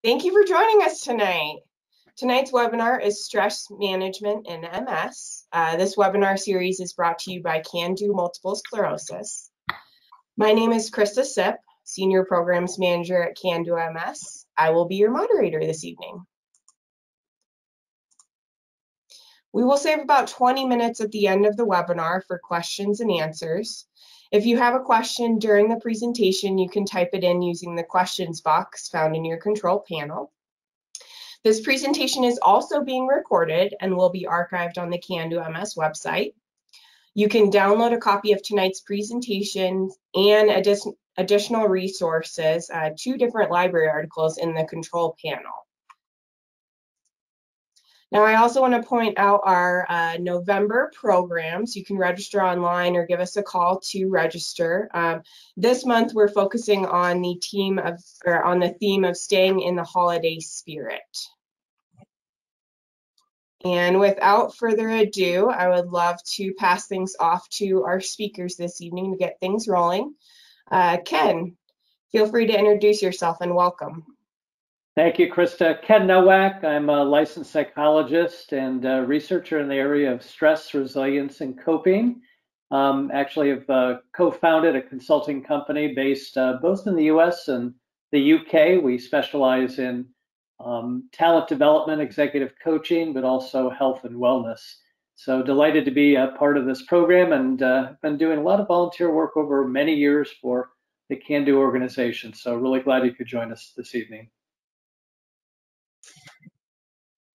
Thank you for joining us tonight. Tonight's webinar is Stress Management in MS. This webinar series is brought to you by Can Do Multiple Sclerosis. My name is Krista Sipp, Senior Programs Manager at Can Do MS. I will be your moderator this evening. We will save about 20 minutes at the end of the webinar for questions and answers. If you have a question during the presentation, you can type it in using the questions box found in your control panel. This presentation is also being recorded and will be archived on the Can Do MS website. You can download a copy of tonight's presentation and additional resources, 2 different library articles in the control panel. Now, I also want to point out our November programs. You can register online or give us a call to register. This month, we're focusing on the theme of staying in the holiday spirit. And without further ado, I would love to pass things off to our speakers this evening to get things rolling. Ken, feel free to introduce yourself and welcome. Thank you, Krista. Ken Nowack. I'm a licensed psychologist and researcher in the area of stress, resilience, and coping. Actually, I've co-founded a consulting company based both in the US and the UK. We specialize in talent development, executive coaching, but also health and wellness. So delighted to be a part of this program, and been doing a lot of volunteer work over many years for the Can Do organization. So really glad you could join us this evening.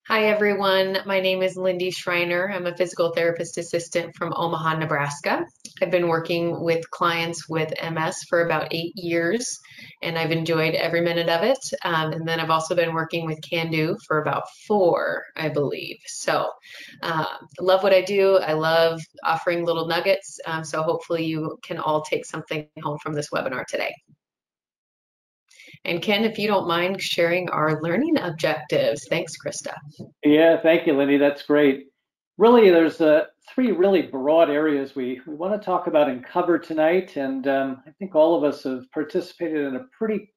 Hi, everyone. My name is Lindie Schreiner. I'm a physical therapist assistant from Omaha, Nebraska. I've been working with clients with MS for about 8 years, and I've enjoyed every minute of it. And then I've also been working with Can Do for about 4, I believe. So love what I do. I love offering little nuggets. So hopefully you can all take something home from this webinar today. And Ken, if you don't mind sharing our learning objectives. Thanks, Krista. Yeah, thank you, Lindy. That's great. Really, there's 3 really broad areas we want to talk about and cover tonight. And I think all of us have participated in a pretty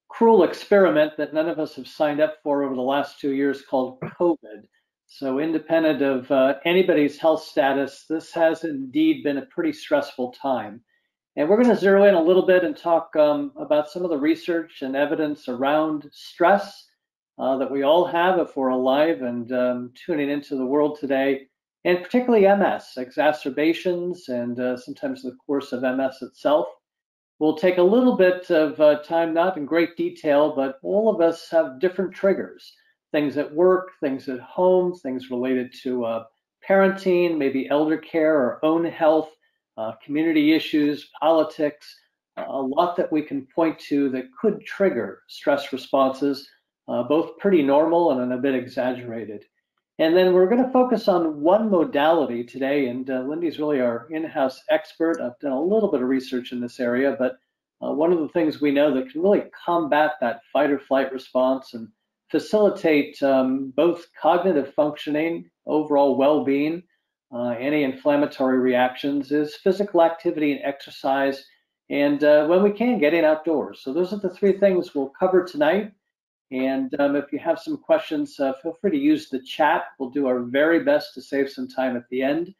cruel experiment that none of us have signed up for over the last 2 years called COVID. So independent of anybody's health status, this has indeed been a pretty stressful time. And we're going to zero in a little bit and talk about some of the research and evidence around stress that we all have if we're alive and tuning into the world today, and particularly MS, exacerbations, and sometimes the course of MS itself. We'll take a little bit of time, not in great detail, but all of us have different triggers, things at work, things at home, things related to parenting, maybe elder care or own health, community issues, politics, a lot that we can point to that could trigger stress responses, both pretty normal and a bit exaggerated. And then we're going to focus on one modality today, and Lindy's really our in-house expert. I've done a little bit of research in this area, but one of the things we know that can really combat that fight or flight response and facilitate both cognitive functioning, overall well-being, anti-inflammatory reactions is physical activity and exercise, and when we can, getting outdoors. So those are the 3 things we'll cover tonight. And if you have some questions, feel free to use the chat. We'll do our very best to save some time at the end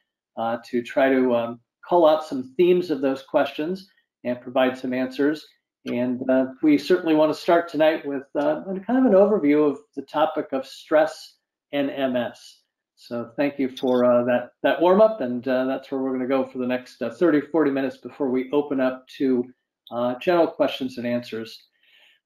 to try to call out some themes of those questions and provide some answers. And we certainly want to start tonight with kind of an overview of the topic of stress and MS. So thank you for that warm up, and that's where we're going to go for the next 30, 40 minutes before we open up to general questions and answers.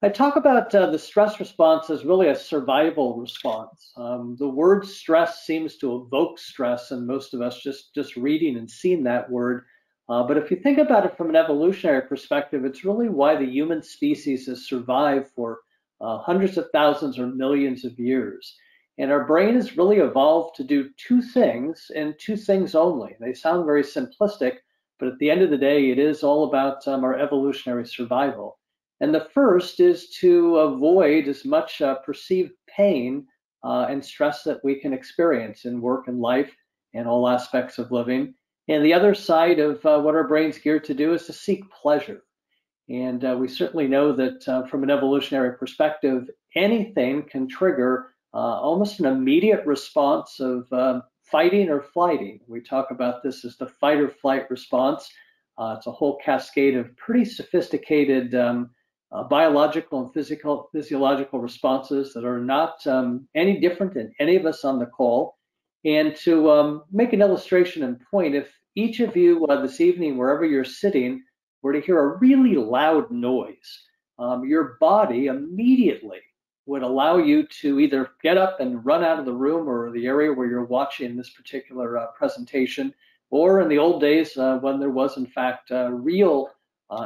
I talk about the stress response as really a survival response. The word stress seems to evoke stress, and most of us just reading and seeing that word. But if you think about it from an evolutionary perspective, it's really why the human species has survived for hundreds of thousands or millions of years. And our brain has really evolved to do 2 things and 2 things only. They sound very simplistic, but at the end of the day, it is all about our evolutionary survival. And the first is to avoid as much perceived pain and stress that we can experience in work and life and all aspects of living. And the other side of what our brain's geared to do is to seek pleasure. And we certainly know that from an evolutionary perspective, anything can trigger almost an immediate response of fighting or flighting. We talk about this as the fight or flight response. It's a whole cascade of pretty sophisticated biological and physiological responses that are not any different than any of us on the call. And to make an illustration and point, if each of you this evening, wherever you're sitting, were to hear a really loud noise, your body immediately would allow you to either get up and run out of the room or the area where you're watching this particular presentation, or in the old days when there was in fact real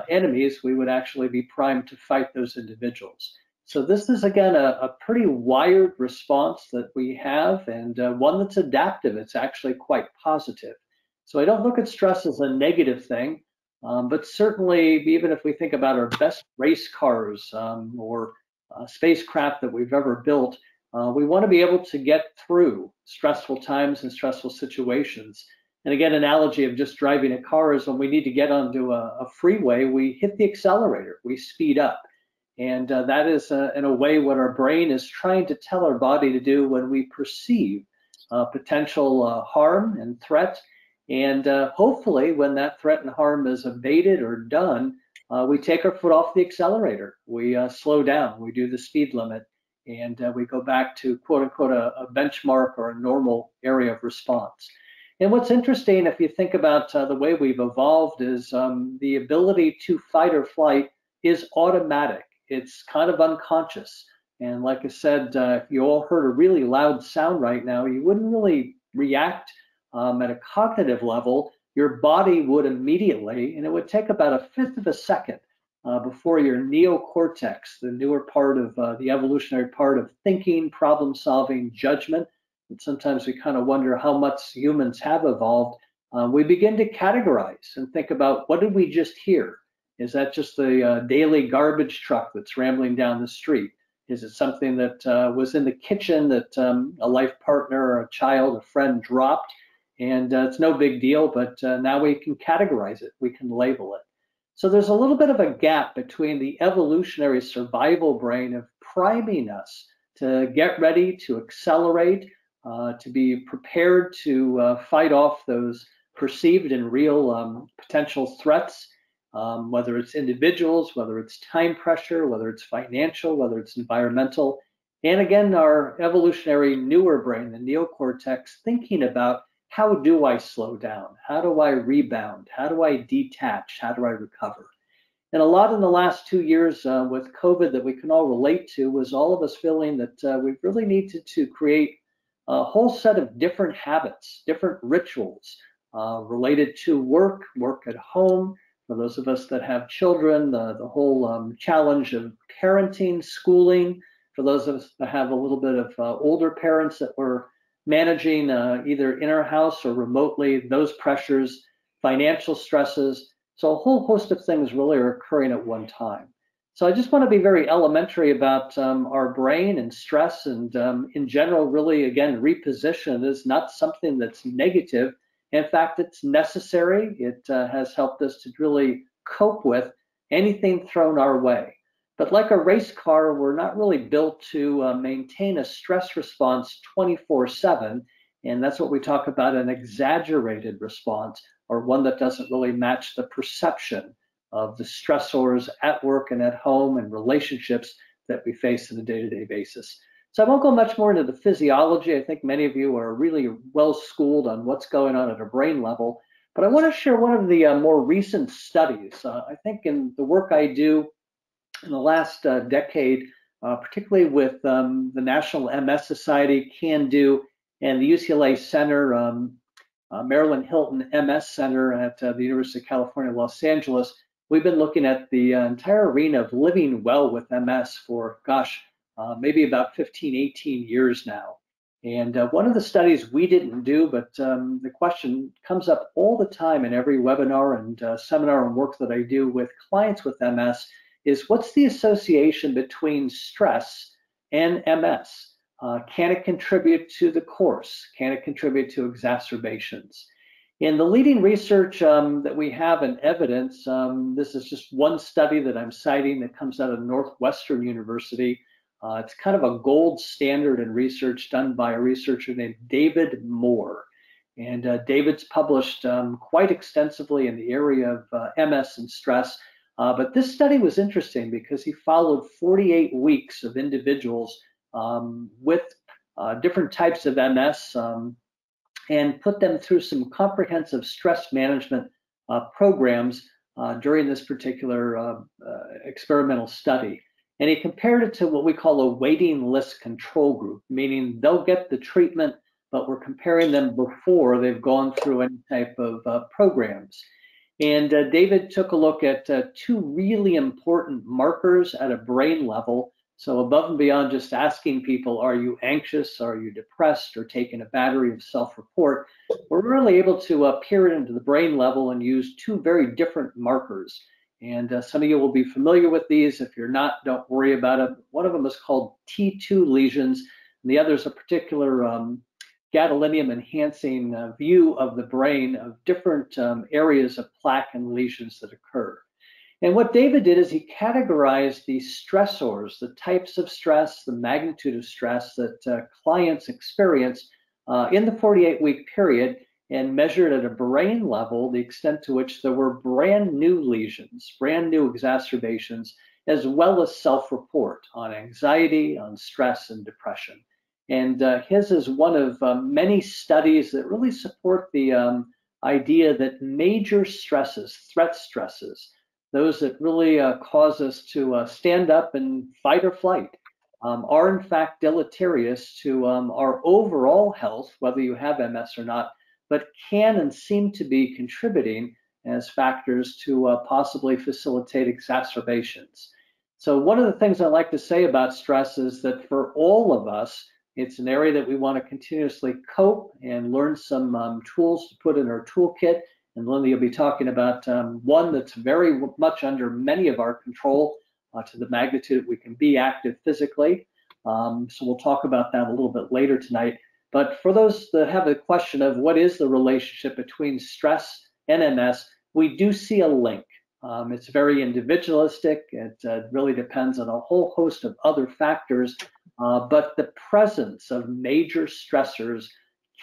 enemies, we would actually be primed to fight those individuals. So this is again a pretty wired response that we have, and one that's adaptive. It's actually quite positive. So I don't look at stress as a negative thing, but certainly even if we think about our best race cars or spacecraft that we've ever built, we want to be able to get through stressful times and stressful situations. And again, analogy of just driving a car is when we need to get onto a freeway, we hit the accelerator, we speed up. And that is in a way what our brain is trying to tell our body to do when we perceive potential harm and threat. And hopefully when that threat and harm is abated or done, we take our foot off the accelerator, we slow down, we do the speed limit, and we go back to quote unquote a benchmark or a normal area of response. And what's interesting, if you think about the way we've evolved, is the ability to fight or flight is automatic. It's kind of unconscious. And like I said, if you all heard a really loud sound right now, you wouldn't really react at a cognitive level. Your body would immediately, and it would take about 1/5 of a second before your neocortex, the newer part of the evolutionary part of thinking, problem solving, judgment, and sometimes we kind of wonder how much humans have evolved, we begin to categorize and think about, what did we just hear? Is that just the daily garbage truck that's rambling down the street? Is it something that was in the kitchen that a life partner or a child, a friend dropped? And it's no big deal, but now we can categorize it, we can label it. So there's a little bit of a gap between the evolutionary survival brain of priming us to get ready, to accelerate, to be prepared to fight off those perceived and real potential threats, whether it's individuals, whether it's time pressure, whether it's financial, whether it's environmental. And again, our evolutionary newer brain, the neocortex, thinking about, how do I slow down? How do I rebound? How do I detach? How do I recover? And a lot in the last 2 years with COVID that we can all relate to was all of us feeling that we really needed to create a whole set of different habits, different rituals related to work at home. For those of us that have children, the whole challenge of parenting, schooling. For those of us that have a little bit of older parents that were managing either in our house or remotely, those pressures, financial stresses. So a whole host of things really are occurring at one time. So I just want to be very elementary about our brain and stress, and in general, really, again, reposition it as not something that's negative. In fact, it's necessary. It has helped us to really cope with anything thrown our way. But like a race car, we're not really built to maintain a stress response 24/7. And that's what we talk about, an exaggerated response, or one that doesn't really match the perception of the stressors at work and at home and relationships that we face on a day-to-day basis. So I won't go much more into the physiology. I think many of you are really well schooled on what's going on at a brain level. But I want to share one of the more recent studies. I think in the work I do in the last decade, particularly with the National MS Society, CAN-DO, and the UCLA Center, Marilyn Hilton MS Center at the University of California, Los Angeles, we've been looking at the entire arena of living well with MS for, gosh, maybe about 15, 18 years now. And one of the studies we didn't do, but the question comes up all the time in every webinar and seminar and work that I do with clients with MS, is what's the association between stress and MS? Can it contribute to the course? Can it contribute to exacerbations? In the leading research that we have in evidence, this is just one study that I'm citing that comes out of Northwestern University. It's kind of a gold standard in research done by a researcher named David Moore. And David's published quite extensively in the area of MS and stress. But this study was interesting because he followed 48 weeks of individuals with different types of MS and put them through some comprehensive stress management programs during this particular experimental study. And he compared it to what we call a waiting list control group, meaning they'll get the treatment, but we're comparing them before they've gone through any type of programs. And David took a look at two really important markers at a brain level. So above and beyond just asking people, are you anxious, are you depressed, or taking a battery of self-report, we're really able to peer into the brain level and use two very different markers. And some of you will be familiar with these. If you're not, don't worry about it. One of them is called T2 lesions, and the other is a particular gadolinium enhancing view of the brain of different areas of plaque and lesions that occur. And what David did is he categorized the stressors, the types of stress, the magnitude of stress that clients experience in the 48-week period, and measured at a brain level the extent to which there were brand new lesions, brand new exacerbations, as well as self-report on anxiety, on stress, and depression. And his is one of many studies that really support the idea that major stresses, threat stresses, those that really cause us to stand up and fight or flight, are in fact deleterious to our overall health, whether you have MS or not, but can and seem to be contributing as factors to possibly facilitate exacerbations. So one of the things I like to say about stress is that for all of us, it's an area that we want to continuously cope and learn some tools to put in our toolkit. And Lindsey will be talking about one that's very much under many of our control to the magnitude that we can be active physically. So we'll talk about that a little bit later tonight. But for those that have a question of what is the relationship between stress and MS, we do see a link. It's very individualistic. It really depends on a whole host of other factors. But the presence of major stressors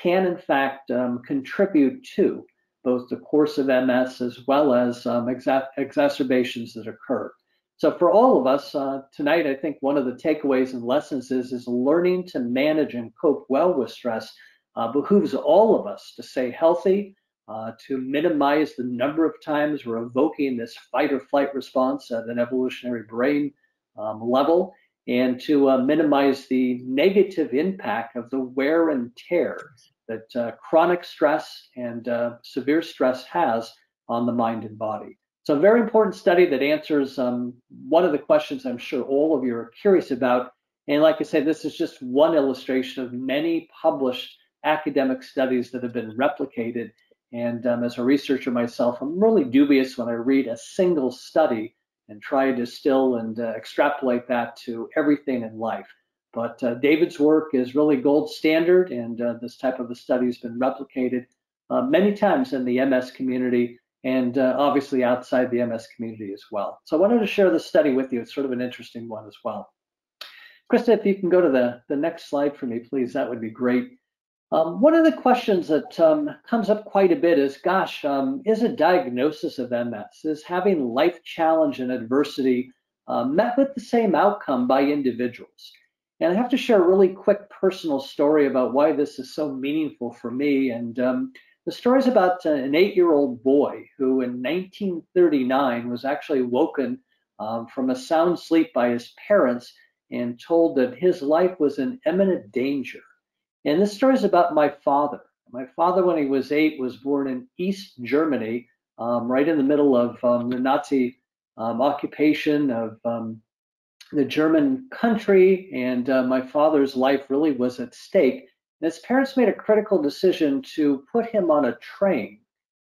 can, in fact, contribute to both the course of MS as well as exacerbations that occur. So for all of us tonight, I think one of the takeaways and lessons is learning to manage and cope well with stress behooves all of us to stay healthy, to minimize the number of times we're evoking this fight or flight response at an evolutionary brain level, and to minimize the negative impact of the wear and tear that chronic stress and severe stress has on the mind and body. So a very important study that answers one of the questions I'm sure all of you are curious about. And like I said, this is just one illustration of many published academic studies that have been replicated. And as a researcher myself, I'm really dubious when I read a single study and try to distill and extrapolate that to everything in life. But David's work is really gold standard, and this type of a study has been replicated many times in the MS community, and obviously outside the MS community as well. So I wanted to share this study with you. It's sort of an interesting one as well. Krista, if you can go to the next slide for me, please, that would be great. One of the questions that comes up quite a bit is, gosh, is a diagnosis of MS, is having life challenge and adversity met with the same outcome by individuals? And I have to share a really quick personal story about why this is so meaningful for me. And the story is about an 8-year-old boy who in 1939 was actually woken from a sound sleep by his parents and told that his life was in imminent danger. And this story is about my father. My father, when he was 8, was born in East Germany, right in the middle of the Nazi occupation of the German country. And my father's life really was at stake. And his parents made a critical decision to put him on a train.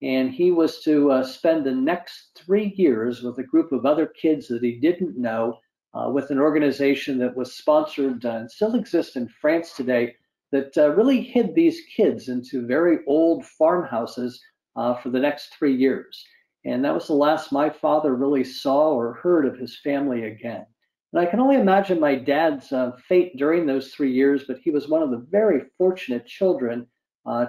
And he was to spend the next 3 years with a group of other kids that he didn't know, with an organization that was sponsored and still exists in France today, that really hid these kids into very old farmhouses for the next 3 years. And that was the last my father really saw or heard of his family again. And I can only imagine my dad's fate during those 3 years, but he was one of the very fortunate children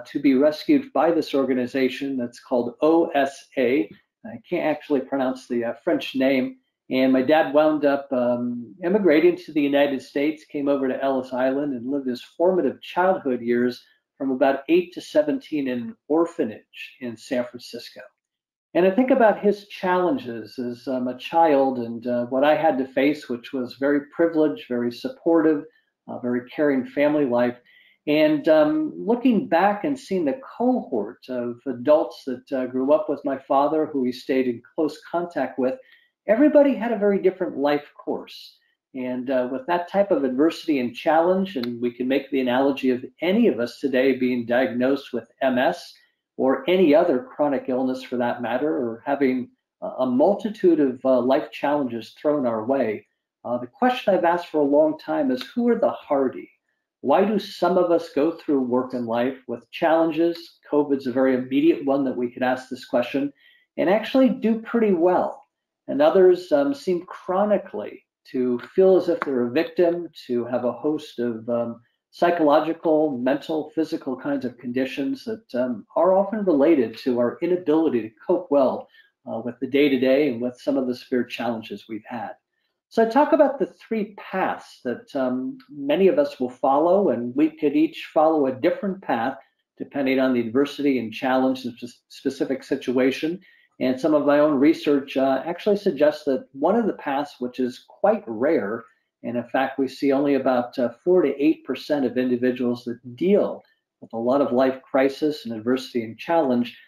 to be rescued by this organization that's called OSA. I can't actually pronounce the French name. And my dad wound up immigrating to the United States, came over to Ellis Island, and lived his formative childhood years from about 8 to 17 in an orphanage in San Francisco. And I think about his challenges as a child and what I had to face, which was very privileged, very supportive, very caring family life. And looking back and seeing the cohort of adults that grew up with my father, who he stayed in close contact with, everybody had a very different life course. And with that type of adversity and challenge, and we can make the analogy of any of us today being diagnosed with MS or any other chronic illness for that matter, or having a multitude of life challenges thrown our way, the question I've asked for a long time is, who are the hardy? Why do some of us go through work and life with challenges? COVID's a very immediate one that we could ask this question, and actually do pretty well. And others seem chronically to feel as if they're a victim, to have a host of psychological, mental, physical kinds of conditions that are often related to our inability to cope well with the day-to-day and with some of the severe challenges we've had. So I talk about the 3 paths that many of us will follow, and we could each follow a different path depending on the adversity and challenge of the specific situation. And some of my own research actually suggests that one of the paths, which is quite rare, and in fact, we see only about 4 to 8% of individuals that deal with a lot of life crisis and adversity and challenge,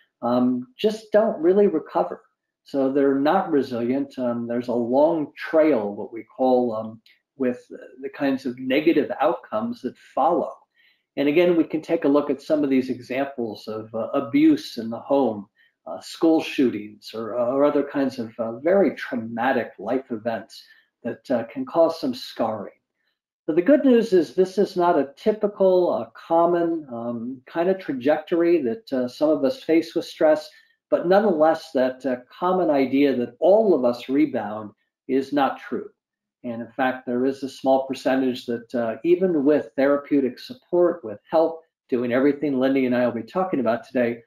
just don't really recover. So they're not resilient. There's a long trail, what we call, with the kinds of negative outcomes that follow. And again, we can take a look at some of these examples of abuse in the home, school shootings, or other kinds of very traumatic life events that can cause some scarring. But the good news is this is not a typical, common kind of trajectory that some of us face with stress, but nonetheless, that common idea that all of us rebound is not true. And in fact, there is a small percentage that even with therapeutic support, with help, doing everything Lindy and I will be talking about today,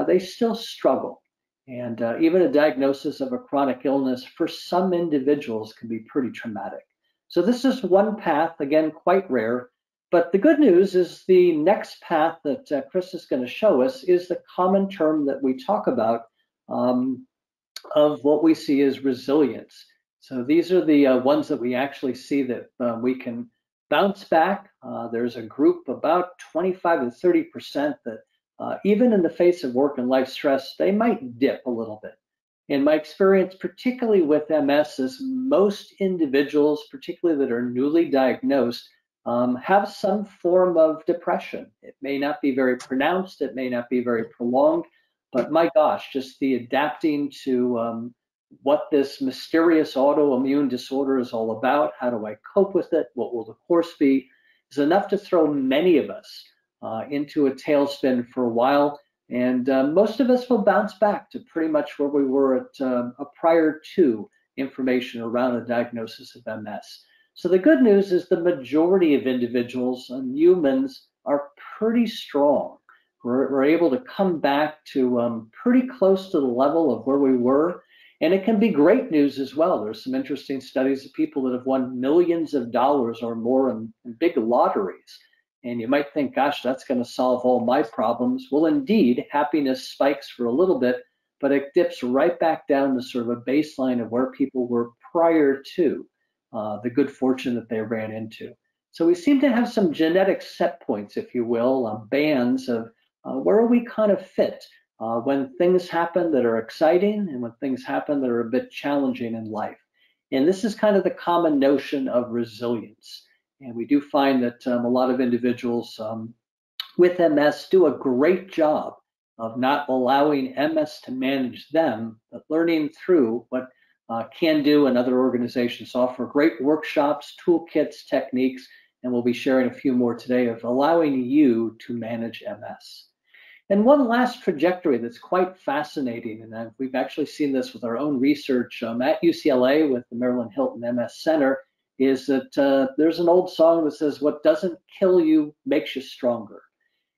they still struggle. And even a diagnosis of a chronic illness for some individuals can be pretty traumatic. So this is one path, again, quite rare. But the good news is the next path that Chris is going to show us is the common term that we talk about of what we see as resilience. So these are the ones that we actually see that we can bounce back. There's a group about 25 to 30% that even in the face of work and life stress, they might dip a little bit. In my experience, particularly with MS, is most individuals, particularly that are newly diagnosed, have some form of depression. It may not be very pronounced, it may not be very prolonged, but my gosh, just the adapting to what this mysterious autoimmune disorder is all about, how do I cope with it, what will the course be, is enough to throw many of us into a tailspin for a while. And most of us will bounce back to pretty much where we were at prior to information around a diagnosis of MS. So the good news is the majority of individuals and humans are pretty strong. We're able to come back to pretty close to the level of where we were. And it can be great news as well. There's some interesting studies of people that have won millions of dollars or more in big lotteries. And you might think, gosh, that's going to solve all my problems. Well, indeed, happiness spikes for a little bit, but it dips right back down to sort of a baseline of where people were prior to the good fortune that they ran into. So we seem to have some genetic set points, if you will, bands of where we kind of fit when things happen that are exciting and when things happen that are a bit challenging in life. And this is kind of the common notion of resilience. And we do find that a lot of individuals with MS do a great job of not allowing MS to manage them, but learning through what Can Do and other organizations offer great workshops, toolkits, techniques, and we'll be sharing a few more today of allowing you to manage MS. And one last trajectory that's quite fascinating, and we've actually seen this with our own research at UCLA with the Maryland Hilton MS Center, is that there's an old song that says, what doesn't kill you makes you stronger.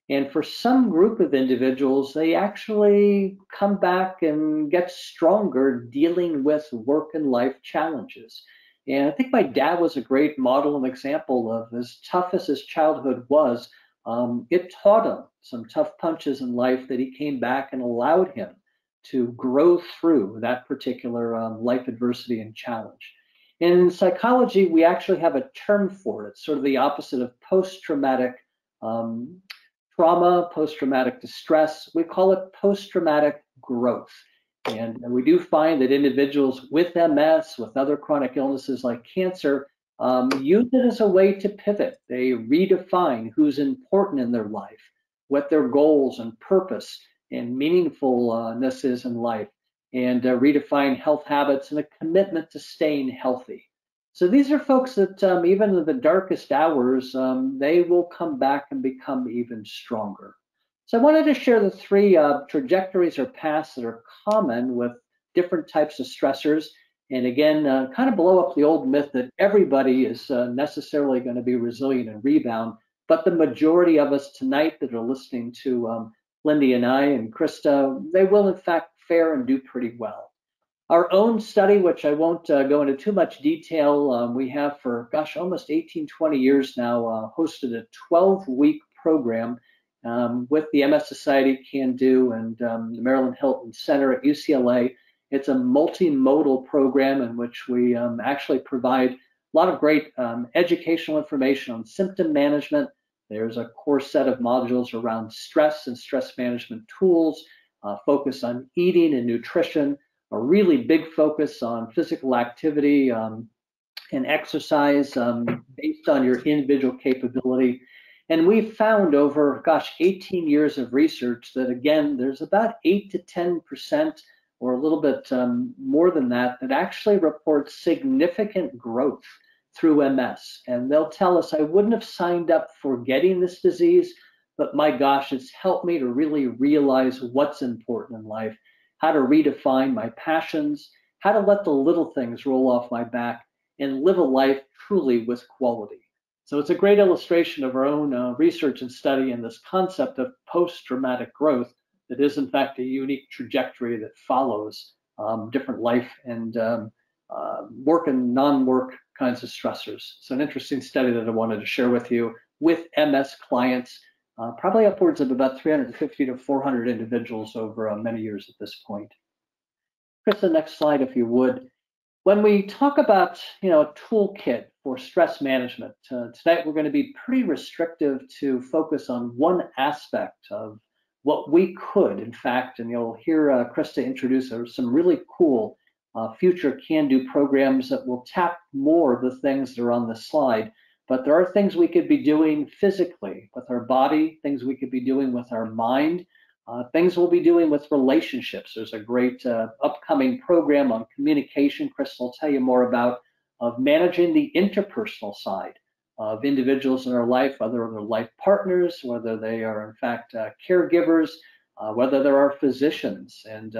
And for some group of individuals, they actually come back and get stronger dealing with work and life challenges. And I think my dad was a great model and example of, as tough as his childhood was, it taught him some tough punches in life that he came back and allowed him to grow through that particular life adversity and challenge. In psychology, we actually have a term for it. It's sort of the opposite of post-traumatic trauma, post-traumatic distress. We call it post-traumatic growth. And we do find that individuals with MS, with other chronic illnesses like cancer, use it as a way to pivot. They redefine who's important in their life, what their goals and purpose and meaningfulness is in life, and redefine health habits and a commitment to staying healthy. So these are folks that even in the darkest hours, they will come back and become even stronger. So I wanted to share the three trajectories or paths that are common with different types of stressors. And again, kind of blow up the old myth that everybody is necessarily going to be resilient and rebound. But the majority of us tonight that are listening to Lindy and I and Krista, they will in fact fare and do pretty well. Our own study, which I won't go into too much detail, we have for, gosh, almost 18, 20 years now, hosted a 12-week program with the MS Society Can Do and the Maryland Hilton Center at UCLA. It's a multimodal program in which we actually provide a lot of great educational information on symptom management. There's a core set of modules around stress and stress management tools, focus on eating and nutrition, a really big focus on physical activity and exercise based on your individual capability. And we've found over, gosh, 18 years of research that, again, there's about 8 to 10% or a little bit more than that actually report significant growth through MS. And they'll tell us, I wouldn't have signed up for getting this disease, but my gosh, it's helped me to really realize what's important in life, how to redefine my passions, how to let the little things roll off my back and live a life truly with quality. So it's a great illustration of our own research and study in this concept of post-traumatic growth that is in fact a unique trajectory that follows different life and work and non-work kinds of stressors. So an interesting study that I wanted to share with you with MS clients, probably upwards of about 350 to 400 individuals over many years at this point. Chris, the next slide, if you would. When we talk about, a toolkit for stress management, tonight we're going to be pretty restrictive to focus on one aspect of what we could, in fact, and you'll hear Krista introduce some really cool future can-do programs that will tap more of the things that are on the slide. But there are things we could be doing physically with our body, things we could be doing with our mind, things we'll be doing with relationships. There's a great upcoming program on communication, Chris will tell you more about, of managing the interpersonal side of individuals in our life, whether they're life partners, whether they are in fact caregivers, whether there are physicians and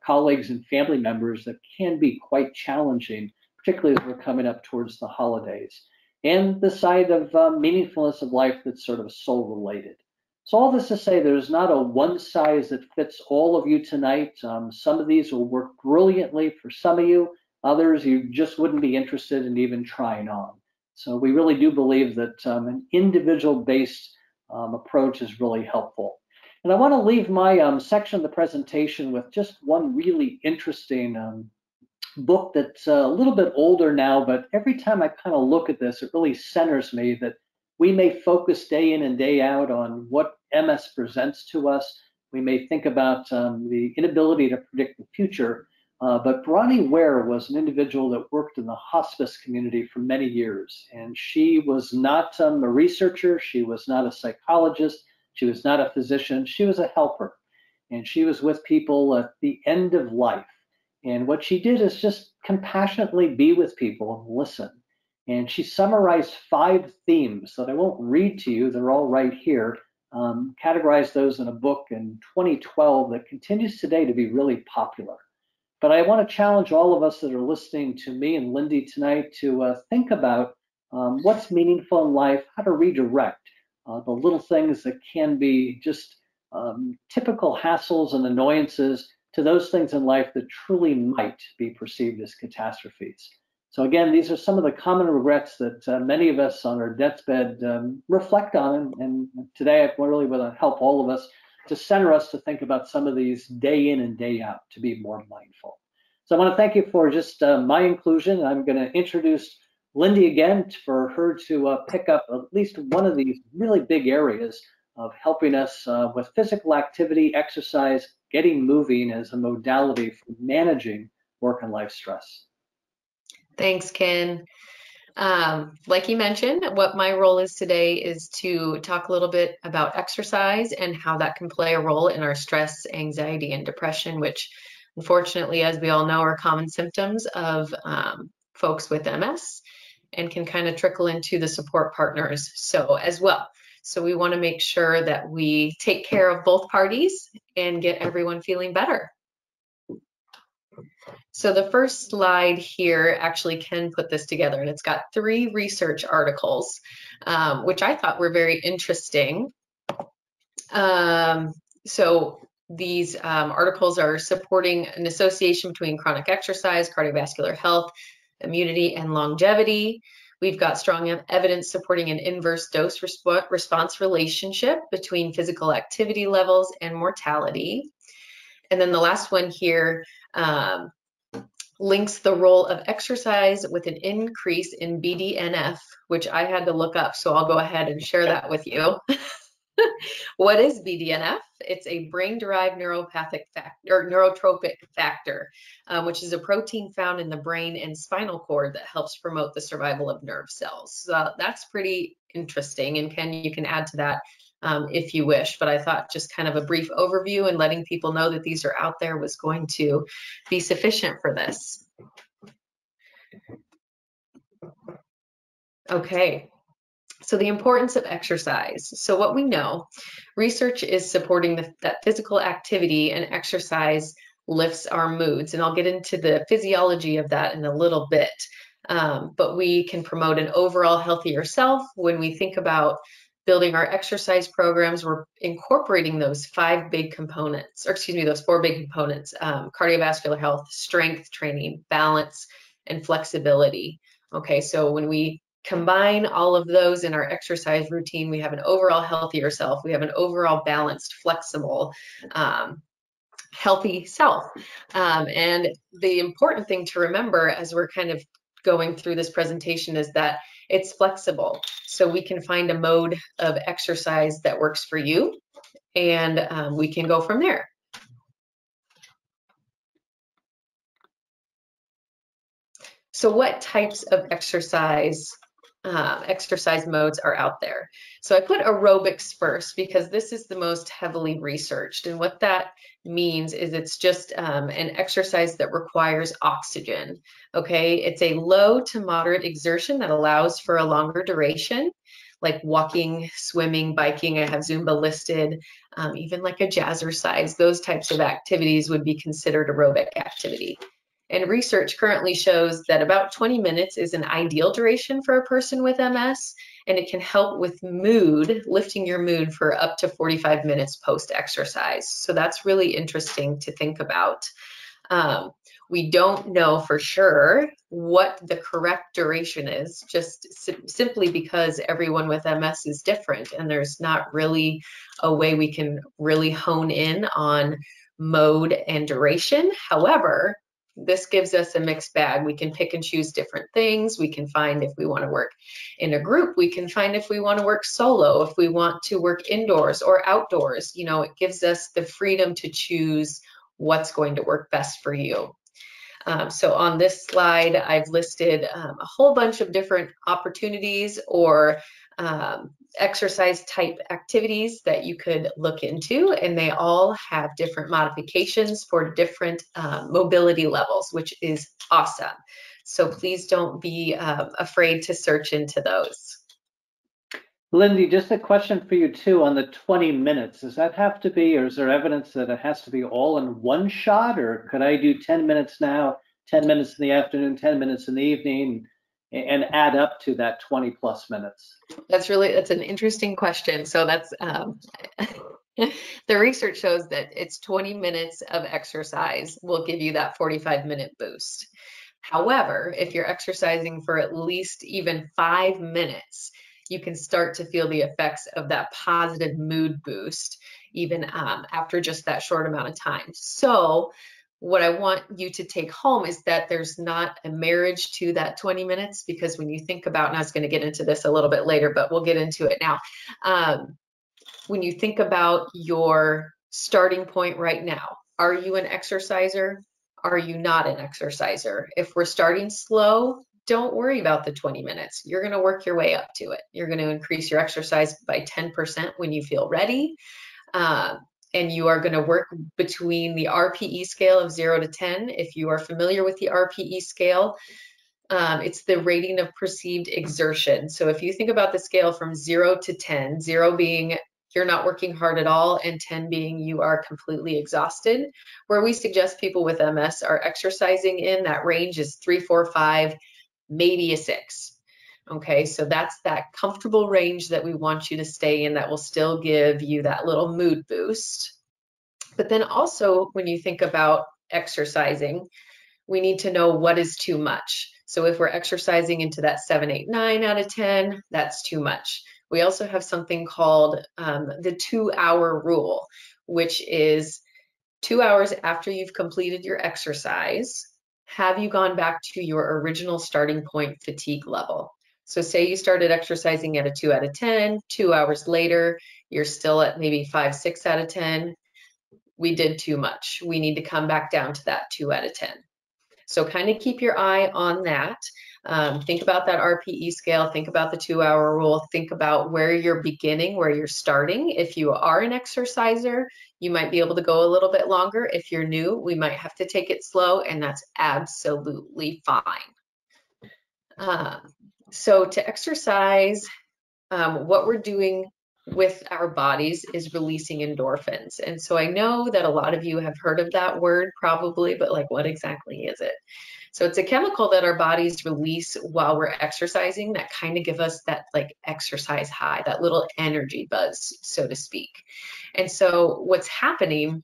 colleagues and family members that can be quite challenging, particularly as we're coming up towards the holidays. And the side of meaningfulness of life that's sort of soul related. So all this to say, there's not a one size that fits all of you tonight. Some of these will work brilliantly for some of you. Others you just wouldn't be interested in even trying on. So we really do believe that an individual-based approach is really helpful. And I want to leave my section of the presentation with just one really interesting book that's a little bit older now, but every time I kind of look at this, it really centers me that we may focus day in and day out on what MS presents to us. We may think about the inability to predict the future, but Bronnie Ware was an individual that worked in the hospice community for many years, and she was not a researcher, she was not a psychologist, she was not a physician, she was a helper, and she was with people at the end of life. And what she did is just compassionately be with people and listen. And she summarized 5 themes that I won't read to you, they're all right here, categorized those in a book in 2012 that continues today to be really popular. But I want to challenge all of us that are listening to me and Lindy tonight to think about what's meaningful in life, how to redirect the little things that can be just typical hassles and annoyances to those things in life that truly might be perceived as catastrophes. So again, these are some of the common regrets that many of us on our deathbed reflect on, and today I really want to help all of us to center us to think about some of these day in and day out, to be more mindful. So I want to thank you for just my inclusion. I'm going to introduce Lindy again for her to pick up at least one of these really big areas of helping us with physical activity, exercise, getting moving as a modality for managing work and life stress. Thanks, Ken. Like you mentioned, what my role is today is to talk a little bit about exercise and how that can play a role in our stress, anxiety, and depression, which unfortunately, as we all know, are common symptoms of folks with MS and can kind of trickle into the support partners as well. So we want to make sure that we take care of both parties and get everyone feeling better. So the first slide here, actually Ken put this together, and it's got 3 research articles, which I thought were very interesting. So these articles are supporting an association between chronic exercise, cardiovascular health, immunity, and longevity. We've got strong evidence supporting an inverse dose response relationship between physical activity levels and mortality. And then the last one here links the role of exercise with an increase in BDNF, which I had to look up, so I'll go ahead and share that with you. What is BDNF? It's a brain-derived neuropathic factor, or neurotropic factor, which is a protein found in the brain and spinal cord that helps promote the survival of nerve cells. So that's pretty interesting, and Ken, you can add to that if you wish, but I thought just kind of a brief overview and letting people know that these are out there was going to be sufficient for this. Okay. So the importance of exercise. So what we know, research is supporting that physical activity and exercise lifts our moods. And I'll get into the physiology of that in a little bit. But we can promote an overall healthier self. When we think about building our exercise programs, we're incorporating those 5 big components, or excuse me, those 4 big components, cardiovascular health, strength training, balance, and flexibility. Okay, so when we combine all of those in our exercise routine, we have an overall healthier self. We have an overall balanced, flexible, healthy self. And the important thing to remember as we're kind of going through this presentation is that it's flexible. So we can find a mode of exercise that works for you, and we can go from there. So what types of exercise modes are out there? So I put aerobics first because this is the most heavily researched, and what that means is it's just an exercise that requires oxygen. Okay, it's a low to moderate exertion that allows for a longer duration, like walking, swimming, biking. I have Zumba listed, even like a jazzercise. Those types of activities would be considered aerobic activity. And research currently shows that about 20 minutes is an ideal duration for a person with MS, and it can help with mood, lifting your mood for up to 45 minutes post-exercise. So that's really interesting to think about. We don't know for sure what the correct duration is, just simply because everyone with MS is different, and there's not really a way we can really hone in on mode and duration. However, this gives us a mixed bag. We can pick and choose different things. We can find if we want to work in a group. We can find if we want to work solo, if we want to work indoors or outdoors. You know, it gives us the freedom to choose what's going to work best for you. So on this slide, I've listed a whole bunch of different opportunities or exercise type activities that you could look into, and they all have different modifications for different mobility levels, which is awesome. So please don't be afraid to search into those. Lindsey, just a question for you too on the 20 minutes. Does that have to be, or is there evidence that it has to be all in one shot, or could I do 10 minutes now, 10 minutes in the afternoon, 10 minutes in the evening, and add up to that 20 plus minutes? That's an interesting question. So that's the research shows that it's 20 minutes of exercise will give you that 45-minute boost. However, if you're exercising for at least even 5 minutes, you can start to feel the effects of that positive mood boost even after just that short amount of time. So what I want you to take home is that there's not a marriage to that 20 minutes, because when you think about, and I was going to get into this a little bit later, but we'll get into it now. When you think about your starting point right now, are you an exerciser? Are you not an exerciser? If we're starting slow, don't worry about the 20 minutes. You're going to work your way up to it. You're going to increase your exercise by 10% when you feel ready. And you are going to work between the RPE scale of 0 to 10. If you are familiar with the RPE scale, it's the rating of perceived exertion. So if you think about the scale from 0 to 10, 0 being you're not working hard at all, and 10 being you are completely exhausted, where we suggest people with MS are exercising in, that range is 3, 4, 5, maybe a 6. Okay, so that's that comfortable range that we want you to stay in that will still give you that little mood boost. But then also when you think about exercising, we need to know what is too much. So if we're exercising into that 7, 8, 9 out of 10, that's too much. We also have something called the 2-hour rule, which is 2 hours after you've completed your exercise, have you gone back to your original starting point fatigue level? So say you started exercising at a 2 out of 10, 2 hours later, you're still at maybe 5, 6 out of 10. We did too much. We need to come back down to that 2 out of 10. So kind of keep your eye on that. Think about that RPE scale, think about the 2-hour rule, think about where you're beginning, where you're starting. If you are an exerciser, you might be able to go a little bit longer. If you're new, we might have to take it slow, and that's absolutely fine. So to exercise, what we're doing with our bodies is releasing endorphins. And so I know that a lot of you have heard of that word probably, but like, what exactly is it? So it's a chemical that our bodies release while we're exercising that kind of give us that like exercise high, that little energy buzz, so to speak. And so what's happening,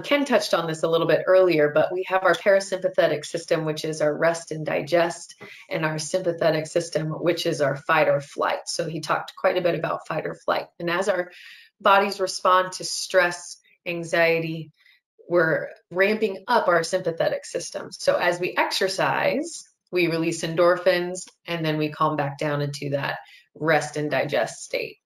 Ken touched on this a little bit earlier, but we have our parasympathetic system, which is our rest and digest, and our sympathetic system, which is our fight or flight. So he talked quite a bit about fight or flight. And as our bodies respond to stress, anxiety, we're ramping up our sympathetic system. So as we exercise, we release endorphins, and then we calm back down into that rest and digest state.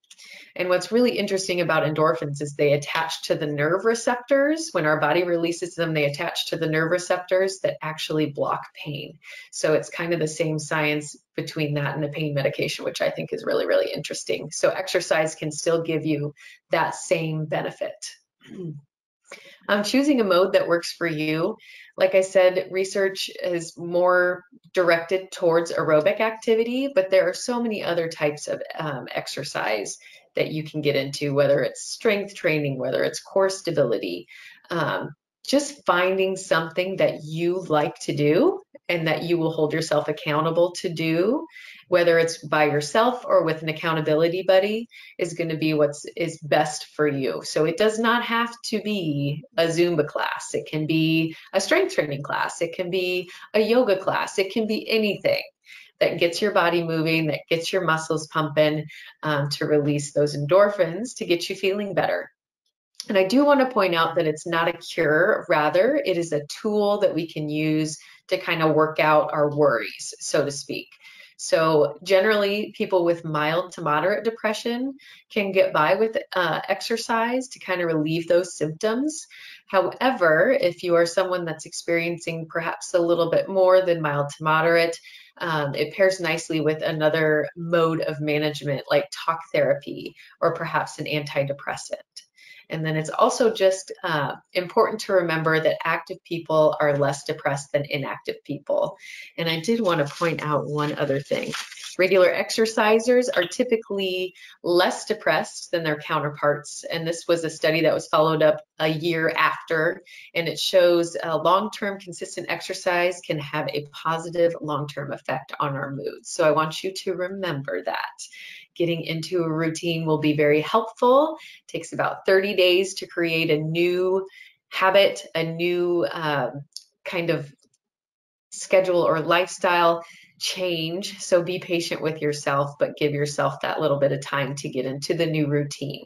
And what's really interesting about endorphins is they attach to the nerve receptors. When our body releases them, they attach to the nerve receptors that actually block pain. So it's kind of the same science between that and the pain medication, which I think is really, really interesting. So exercise can still give you that same benefit. Choosing a mode that works for you. Like I said, research is more directed towards aerobic activity, but there are so many other types of exercise that you can get into, whether it's strength training, whether it's core stability, just finding something that you like to do and that you will hold yourself accountable to do, whether it's by yourself or with an accountability buddy, is going to be what is best for you. So it does not have to be a Zumba class. It can be a strength training class. It can be a yoga class. It can be anything that gets your body moving, that gets your muscles pumping, to release those endorphins to get you feeling better. And I do want to point out that it's not a cure, rather it is a tool that we can use to kind of work out our worries, so to speak. So generally, people with mild to moderate depression can get by with exercise to kind of relieve those symptoms. However, if you are someone that's experiencing perhaps a little bit more than mild to moderate, it pairs nicely with another mode of management like talk therapy or perhaps an antidepressant. And then it's also just important to remember that active people are less depressed than inactive people. And I did want to point out one other thing. Regular exercisers are typically less depressed than their counterparts, and this was a study that was followed up a year after, and it shows long-term consistent exercise can have a positive long-term effect on our mood. So I want you to remember that. Getting into a routine will be very helpful. It takes about 30 days to create a new habit, a new kind of schedule or lifestyle change. So be patient with yourself, but give yourself that little bit of time to get into the new routine.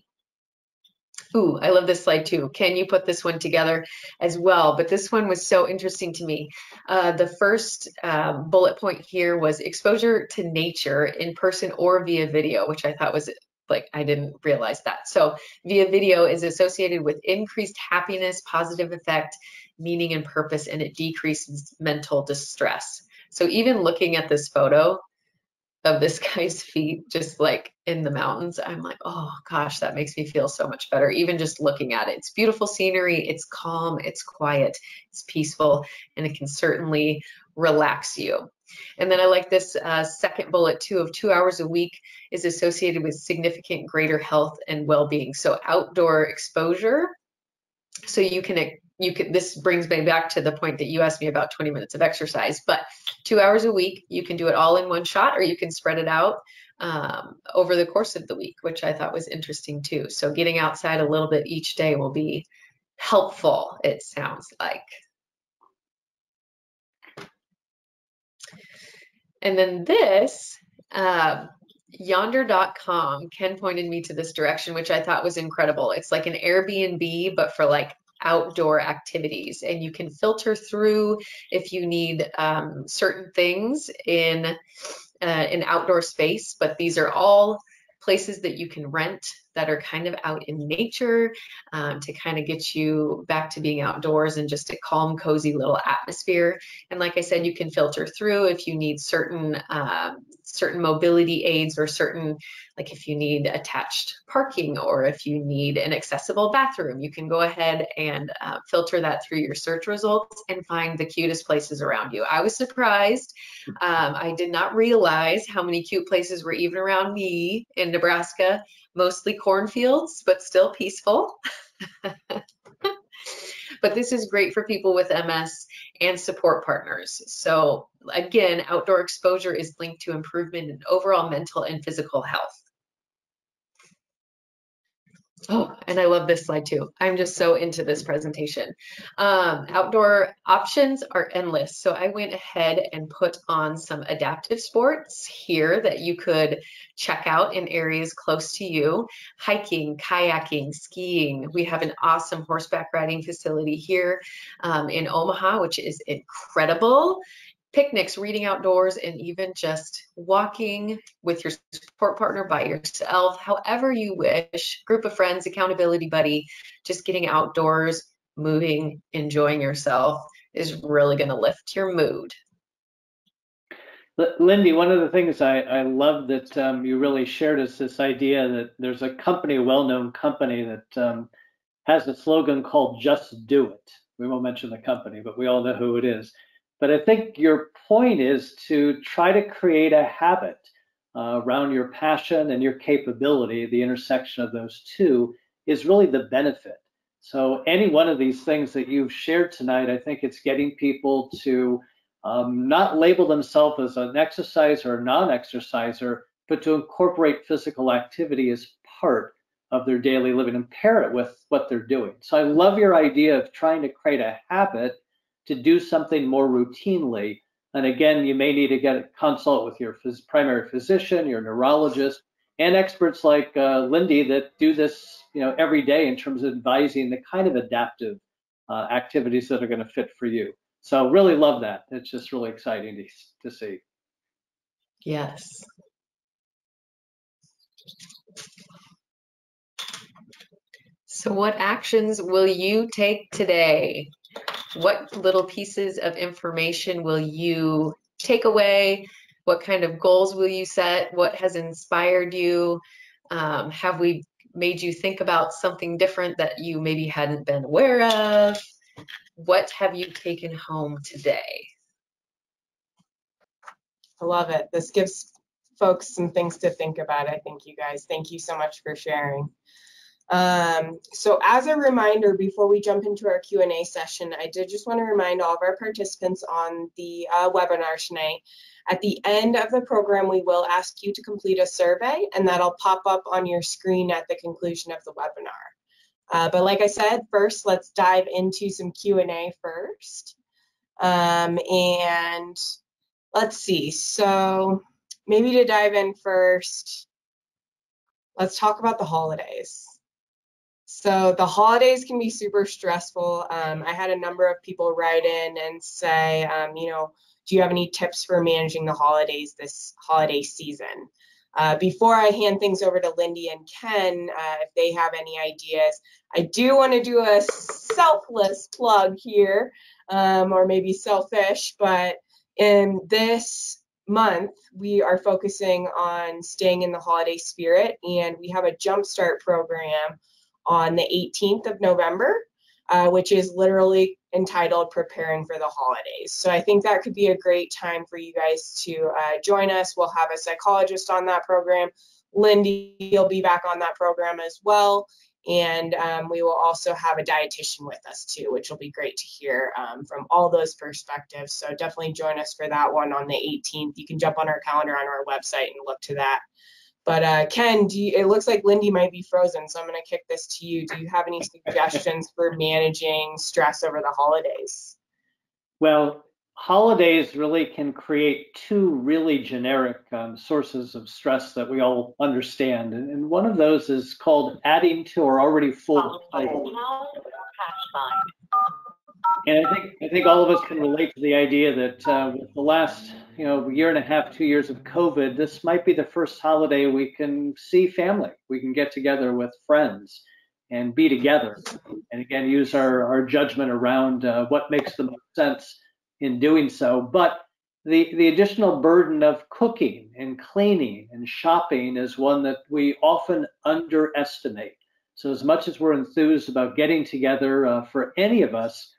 Ooh, I love this slide too. Can you put this one together as well? But this one was so interesting to me. The first bullet point here was exposure to nature in person or via video, which I thought was like, I didn't realize that. So via video is associated with increased happiness, positive effect, meaning and purpose, and it decreases mental distress. So even looking at this photo of this guy's feet just like in the mountains, I'm like, oh gosh, that makes me feel so much better. Even just looking at it, it's beautiful scenery, it's calm, it's quiet, it's peaceful, and it can certainly relax you. And then I like this second bullet too, of 2 hours a week is associated with significant greater health and well-being. So outdoor exposure. So this brings me back to the point that you asked me about 20 minutes of exercise, but 2 hours a week, you can do it all in one shot, or you can spread it out over the course of the week, which I thought was interesting too. So getting outside a little bit each day will be helpful, it sounds like. And then this, yonder.com, Ken pointed me to this direction, which I thought was incredible. It's like an Airbnb, but for like outdoor activities, and you can filter through if you need certain things in an outdoor space, but these are all places that you can rent that are kind of out in nature to kind of get you back to being outdoors and just a calm, cozy little atmosphere. And like I said, you can filter through if you need certain mobility aids, or certain, like if you need attached parking, or if you need an accessible bathroom, you can go ahead and filter that through your search results and find the cutest places around you. I was surprised. I did not realize how many cute places were even around me in Nebraska, mostly cornfields, but still peaceful. But this is great for people with MS and support partners. So again, outdoor exposure is linked to improvement in overall mental and physical health. Oh, and I love this slide too. I'm just so into this presentation. Outdoor options are endless. So I went ahead and put on some adaptive sports here that you could check out in areas close to you. Hiking, kayaking, skiing. We have an awesome horseback riding facility here in Omaha, which is incredible. Picnics, reading outdoors, and even just walking with your support partner, by yourself, however you wish, group of friends, accountability buddy, just getting outdoors, moving, enjoying yourself is really going to lift your mood. Lindy, one of the things I love that you really shared is this idea that there's a company, a well-known company that has a slogan called "Just Do It." We won't mention the company, but we all know who it is. But I think your point is to try to create a habit around your passion and your capability. The intersection of those two is really the benefit. So any one of these things that you've shared tonight, I think it's getting people to not label themselves as an exerciser or non-exerciser, but to incorporate physical activity as part of their daily living and pair it with what they're doing. So I love your idea of trying to create a habit to do something more routinely. And again, you may need to get a consult with your primary physician, your neurologist, and experts like Lindy that do this, every day in terms of advising the kind of adaptive activities that are going to fit for you. So really love that. It's just really exciting to see. Yes. So what actions will you take today? What little pieces of information will you take away? What kind of goals will you set? What has inspired you? Have we made you think about something different that you maybe hadn't been aware of? What have you taken home today? I love it. This gives folks some things to think about, I think, you guys. Thank you so much for sharing. So as a reminder, before we jump into our Q&A session, I did just want to remind all of our participants on the webinar tonight, at the end of the program, we will ask you to complete a survey, and that'll pop up on your screen at the conclusion of the webinar. But like I said, first, let's dive into some Q&A first. And let's see, so maybe to dive in first, let's talk about the holidays. So the holidays can be super stressful. I had a number of people write in and say, you know, do you have any tips for managing the holidays this holiday season? Before I hand things over to Lindie and Ken, if they have any ideas, I do want to do a selfless plug here, or maybe selfish, but in this month, we are focusing on staying in the holiday spirit, and we have a Jumpstart program on the 18th of November, which is literally entitled Preparing for the Holidays. So I think that could be a great time for you guys to join us. We'll have a psychologist on that program. Lindie will be back on that program as well. And we will also have a dietitian with us too, which will be great to hear from all those perspectives. So definitely join us for that one on the 18th. You can jump on our calendar on our website and look to that. But Ken, it looks like Lindie might be frozen, so I'm going to kick this to you. Do you have any suggestions for managing stress over the holidays? Well, holidays really can create two really generic sources of stress that we all understand. And one of those is called adding to our already full plate. And I think all of us can relate to the idea that with the last year and a half, 2 years of COVID, this might be the first holiday we can see family. We can get together with friends and be together. And again, use our judgment around what makes the most sense in doing so. But the additional burden of cooking and cleaning and shopping is one that we often underestimate. So as much as we're enthused about getting together for any of us,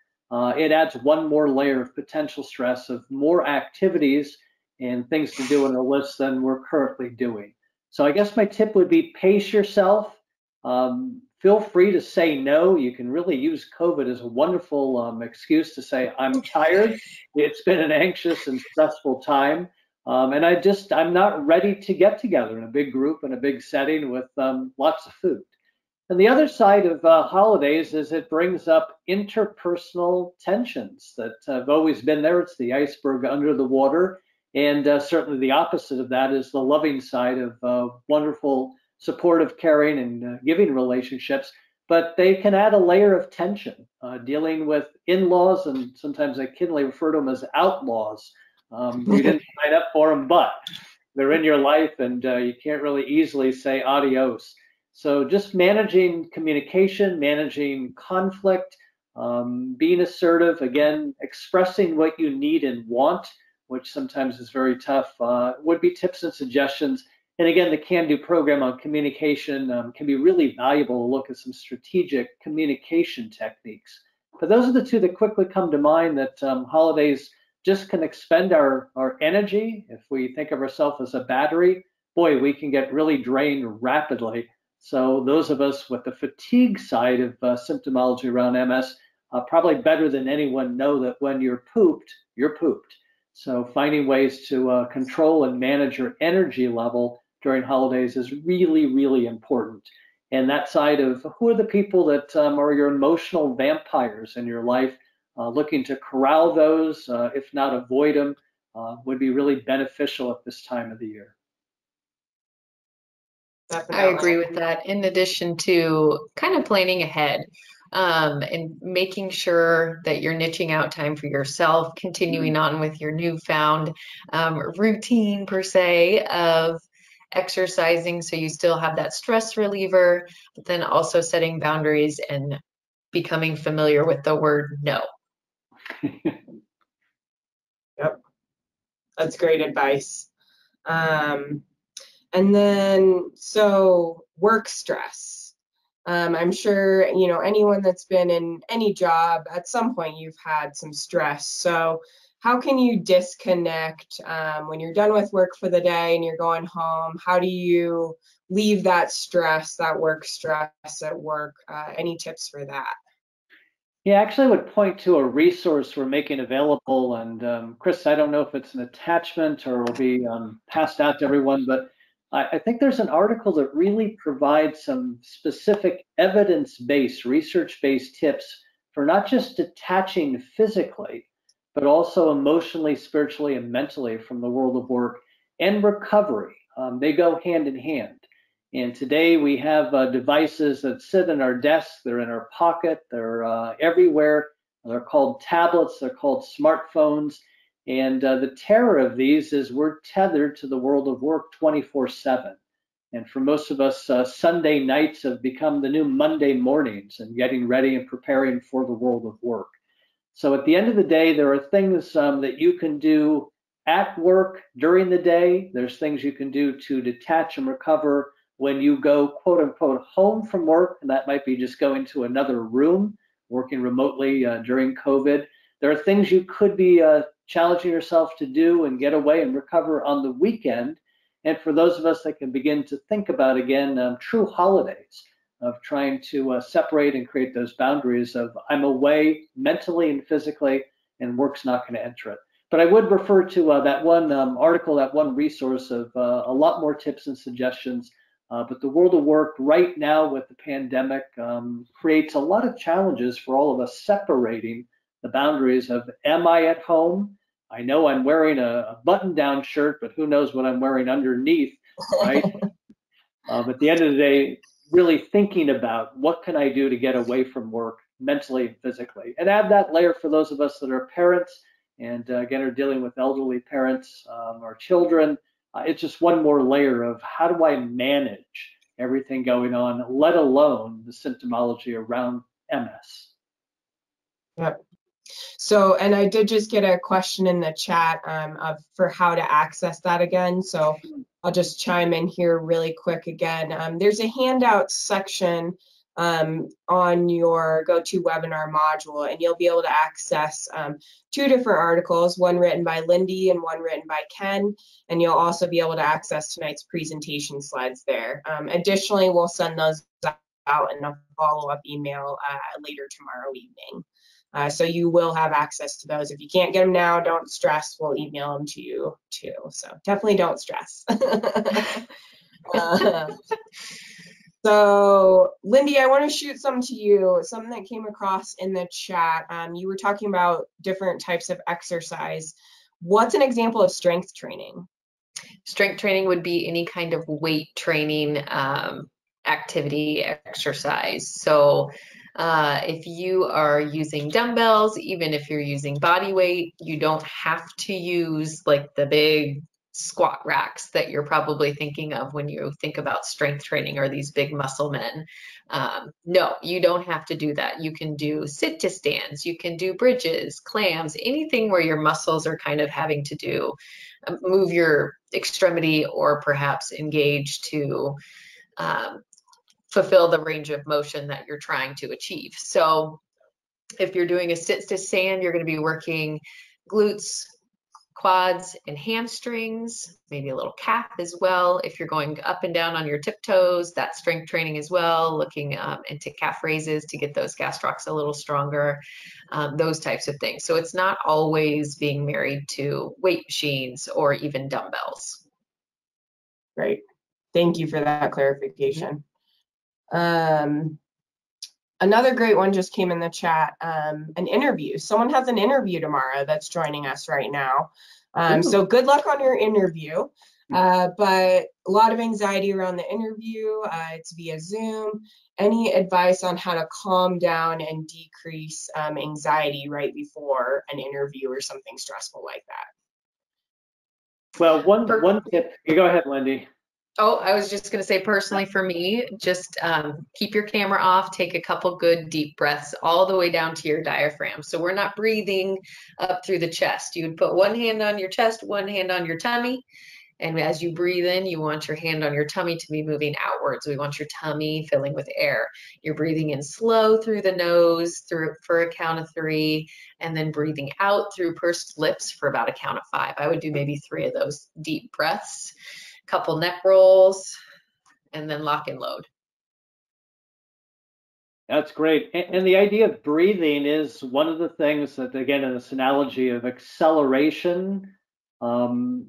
it adds one more layer of potential stress of more activities and things to do on our list than we're currently doing. So I guess my tip would be pace yourself. Feel free to say no. You can really use COVID as a wonderful excuse to say, I'm tired. It's been an anxious and stressful time. And I'm not ready to get together in a big group in a big setting with lots of food. And the other side of holidays is it brings up interpersonal tensions that have always been there. It's the iceberg under the water. And certainly the opposite of that is the loving side of wonderful, supportive, caring, and giving relationships. But they can add a layer of tension, dealing with in-laws, and sometimes I kidly refer to them as outlaws. You didn't sign up for them, but they're in your life, and you can't really easily say adios. So just managing communication, managing conflict, being assertive, again, expressing what you need and want, which sometimes is very tough, would be tips and suggestions. And again, the Can-Do program on communication can be really valuable to look at some strategic communication techniques. But those are the two that quickly come to mind, that holidays just can expend our energy. If we think of ourselves as a battery, boy, we can get really drained rapidly. So those of us with the fatigue side of symptomology around MS probably better than anyone know that when you're pooped, you're pooped. So finding ways to control and manage your energy level during holidays is really, really important. And that side of who are the people that are your emotional vampires in your life, looking to corral those, if not avoid them, would be really beneficial at this time of the year. I agree with that. In addition to kind of planning ahead and making sure that you're niching out time for yourself, continuing on with your newfound routine per se of exercising, so you still have that stress reliever, but then also setting boundaries and becoming familiar with the word no. Yep, that's great advice. And then, so work stress. I'm sure, anyone that's been in any job, at some point you've had some stress. So how can you disconnect when you're done with work for the day and you're going home? How do you leave that stress, that work stress at work? Any tips for that? Yeah, actually, I would point to a resource we're making available. And Chris, I don't know if it's an attachment or will be passed out to everyone, but I think there's an article that really provides some specific evidence-based, research-based tips for not just detaching physically, but also emotionally, spiritually, and mentally from the world of work and recovery. They go hand in hand. And today we have devices that sit in our desk, they're in our pocket, they're everywhere. They're called tablets, they're called smartphones. And the terror of these is we're tethered to the world of work 24/7. And for most of us, Sunday nights have become the new Monday mornings and getting ready and preparing for the world of work. So at the end of the day, there are things that you can do at work during the day. There's things you can do to detach and recover when you go, quote unquote, home from work. And that might be just going to another room, working remotely during COVID. There are things you could be challenging yourself to do and get away and recover on the weekend. And for those of us that can begin to think about, again, true holidays, of trying to separate and create those boundaries of I'm away mentally and physically, and work's not going to enter it. But I would refer to that one article, that one resource of a lot more tips and suggestions. But the world of work right now with the pandemic creates a lot of challenges for all of us, separating the boundaries of am I at home? I know I'm wearing a button-down shirt, but who knows what I'm wearing underneath, right? At the end of the day, really thinking about what can I do to get away from work mentally and physically. And add that layer for those of us that are parents and again are dealing with elderly parents or children. It's just one more layer of how do I manage everything going on, let alone the symptomology around MS. Yep. So, and I did just get a question in the chat for how to access that again. So I'll just chime in here really quick again. There's a handout section on your GoToWebinar module, and you'll be able to access 2 different articles, one written by Lindie and one written by Ken, and you'll also be able to access tonight's presentation slides there. Additionally, we'll send those out in a follow-up email later tomorrow evening. So you will have access to those. If you can't get them now, don't stress. We'll email them to you too. So definitely don't stress. So Lindie, I want to shoot something to you, something that came across in the chat. You were talking about different types of exercise. What's an example of strength training? Strength training would be any kind of weight training activity, exercise. So if you are using dumbbells, even if you're using body weight, you don't have to use like the big squat racks that you're probably thinking of when you think about strength training or these big muscle men. No, you don't have to do that. You can do sit to stands, you can do bridges, clams, anything where your muscles are kind of having to do, move your extremity or perhaps engage to fulfill the range of motion that you're trying to achieve. So if you're doing a sit to stand, you're going to be working glutes, quads, and hamstrings, maybe a little calf as well. If you're going up and down on your tiptoes, that's strength training as well, looking into calf raises to get those gastrocs a little stronger, those types of things. So it's not always being married to weight machines or even dumbbells. Great. Thank you for that clarification. Another great one just came in the chat, an interview. Someone has an interview tomorrow that's joining us right now. So good luck on your interview, but a lot of anxiety around the interview. It's via Zoom. Any advice on how to calm down and decrease anxiety right before an interview or something stressful like that? Well, one tip, you go ahead, Lindie. Oh, I was just going to say personally for me, just keep your camera off, take a couple good deep breaths all the way down to your diaphragm. So we're not breathing up through the chest. You would put one hand on your chest, one hand on your tummy, And as you breathe in, you want your hand on your tummy to be moving outwards. We want your tummy filling with air. You're breathing in slow through the nose for a count of 3, and then breathing out through pursed lips for about a count of 5. I would do maybe 3 of those deep breaths, couple neck rolls, and then lock and load. That's great. And the idea of breathing is one of the things that, again, in this analogy of acceleration,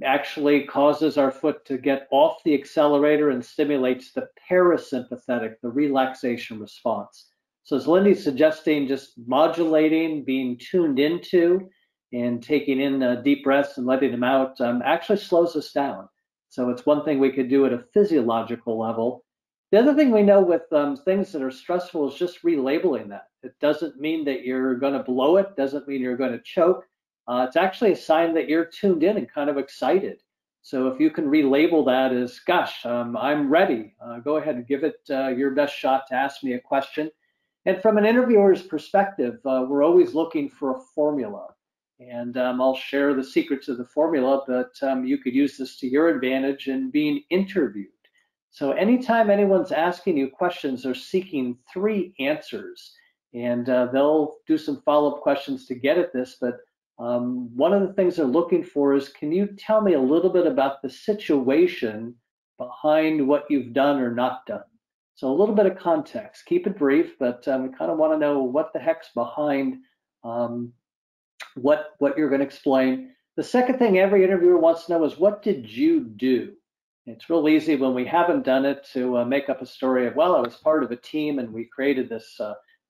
actually causes our foot to get off the accelerator and stimulates the parasympathetic, the relaxation response. So as Lindy's suggesting, just modulating, being tuned into, and taking in deep breaths and letting them out actually slows us down. So it's one thing we could do at a physiological level. The other thing we know with things that are stressful is just relabeling that. It doesn't mean that you're going to blow it, doesn't mean you're going to choke. It's actually a sign that you're tuned in and kind of excited. So if you can relabel that as, gosh, I'm ready, go ahead and give it your best shot to ask me a question. And from an interviewer's perspective, we're always looking for a formula. And I'll share the secrets of the formula, but you could use this to your advantage in being interviewed. So anytime anyone's asking you questions, they're seeking 3 answers. And they'll do some follow-up questions to get at this, but one of the things they're looking for is, can you tell me a little bit about the situation behind what you've done or not done? So a little bit of context. Keep it brief, but we kind of want to know what the heck's behind what you're going to explain. The second thing every interviewer wants to know is, what did you do? It's real easy when we haven't done it to make up a story of, well, I was part of a team and we created this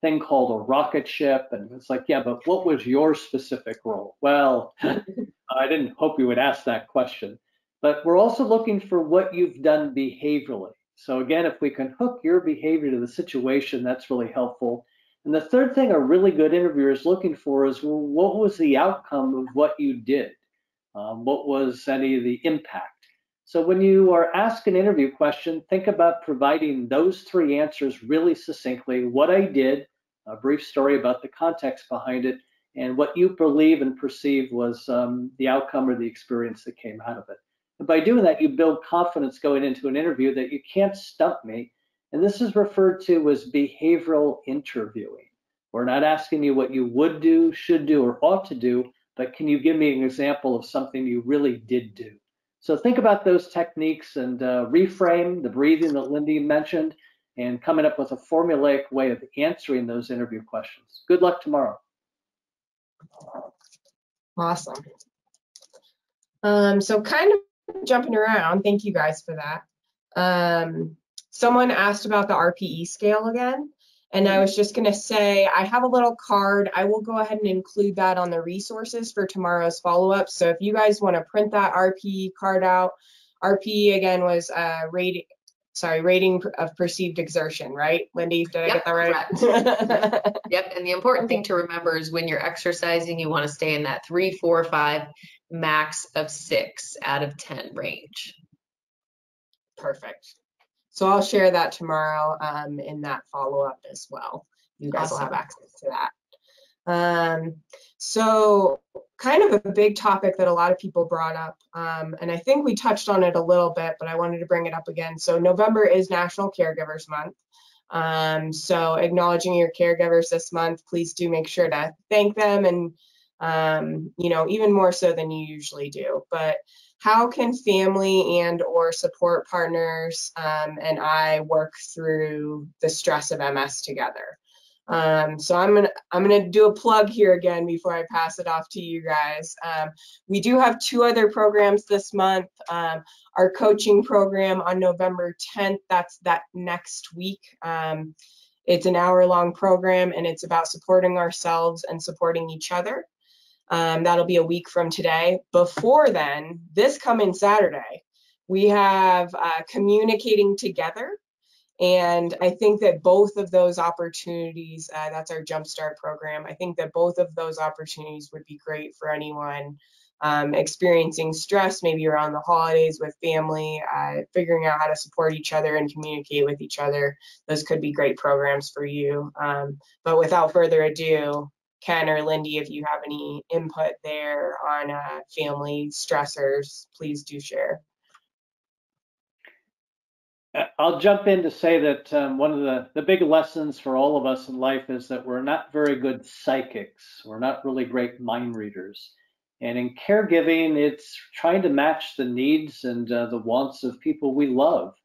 thing called a rocket ship. And it's like, yeah, but what was your specific role? Well, I didn't hope you would ask that question. But we're also looking for what you've done behaviorally. So again, if we can hook your behavior to the situation, that's really helpful. And the third thing a really good interviewer is looking for is, well, what was the outcome of what you did? What was any of the impact? So when you are asked an interview question, think about providing those 3 answers really succinctly: what I did, a brief story about the context behind it, and what you believe and perceive was the outcome or the experience that came out of it. And by doing that, you build confidence going into an interview that you can't stump me. And this is referred to as behavioral interviewing. We're not asking you what you would do, should do, or ought to do, but can you give me an example of something you really did do? So think about those techniques and reframe the breathing that Lindie mentioned, and coming up with a formulaic way of answering those interview questions. Good luck tomorrow. Awesome. So kind of jumping around, thank you guys for that. Someone asked about the RPE scale again, and I was just going to say, I have a little card. I will go ahead and include that on the resources for tomorrow's follow-up. So if you guys want to print that RPE card out, RPE again was rating of perceived exertion, right? Lindie, did I get that right? Yep, and the important thing to remember is when you're exercising, you want to stay in that 3, 4, 5, max of 6 out of 10 range. Perfect. So I'll share that tomorrow in that follow-up as well. You guys will have access to that. So kind of a big topic that a lot of people brought up, and I think we touched on it a little bit, but I wanted to bring it up again. So November is National Caregivers Month. So acknowledging your caregivers this month, please do make sure to thank them, and you know, even more so than you usually do. But how can family and or support partners and I work through the stress of MS together? So I'm gonna do a plug here again before I pass it off to you guys. We do have 2 other programs this month. Our coaching program on November 10th, that's that next week. It's an hour-long program, and it's about supporting ourselves and supporting each other. That'll be a week from today. Before then, this coming Saturday, we have Communicating Together. And I think that both of those opportunities, that's our Jumpstart program, I think that both of those opportunities would be great for anyone experiencing stress, maybe around the holidays with family, figuring out how to support each other and communicate with each other. Those could be great programs for you. But without further ado, Ken or Lindie, if you have any input there on family stressors, please do share. I'll jump in to say that one of the big lessons for all of us in life is that we're not very good psychics. We're not really great mind readers. And in caregiving, it's trying to match the needs and the wants of people we love.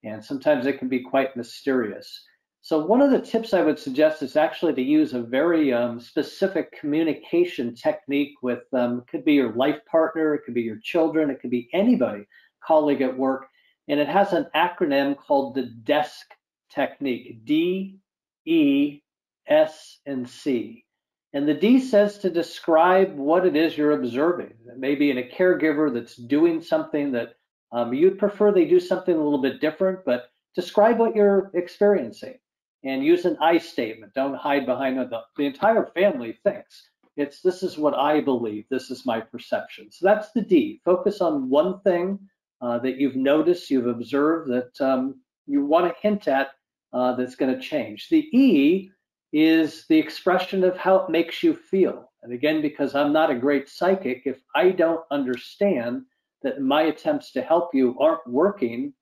And sometimes it can be quite mysterious. So one of the tips I would suggest is actually to use a very specific communication technique with, could be your life partner, it could be your children, it could be anybody, colleague at work. And it has an acronym called the DESC technique, D, E, S, and C. And the D says to describe what it is you're observing. Maybe in a caregiver that's doing something that you'd prefer they do something a little bit different, but describe what you're experiencing and use an I statement. Don't hide behind what the entire family thinks. This is what I believe. This is my perception. So that's the D. Focus on one thing that you've noticed, you've observed, that you want to hint at that's going to change. The E is the expression of how it makes you feel. And again, because I'm not a great psychic, if I don't understand that my attempts to help you aren't working,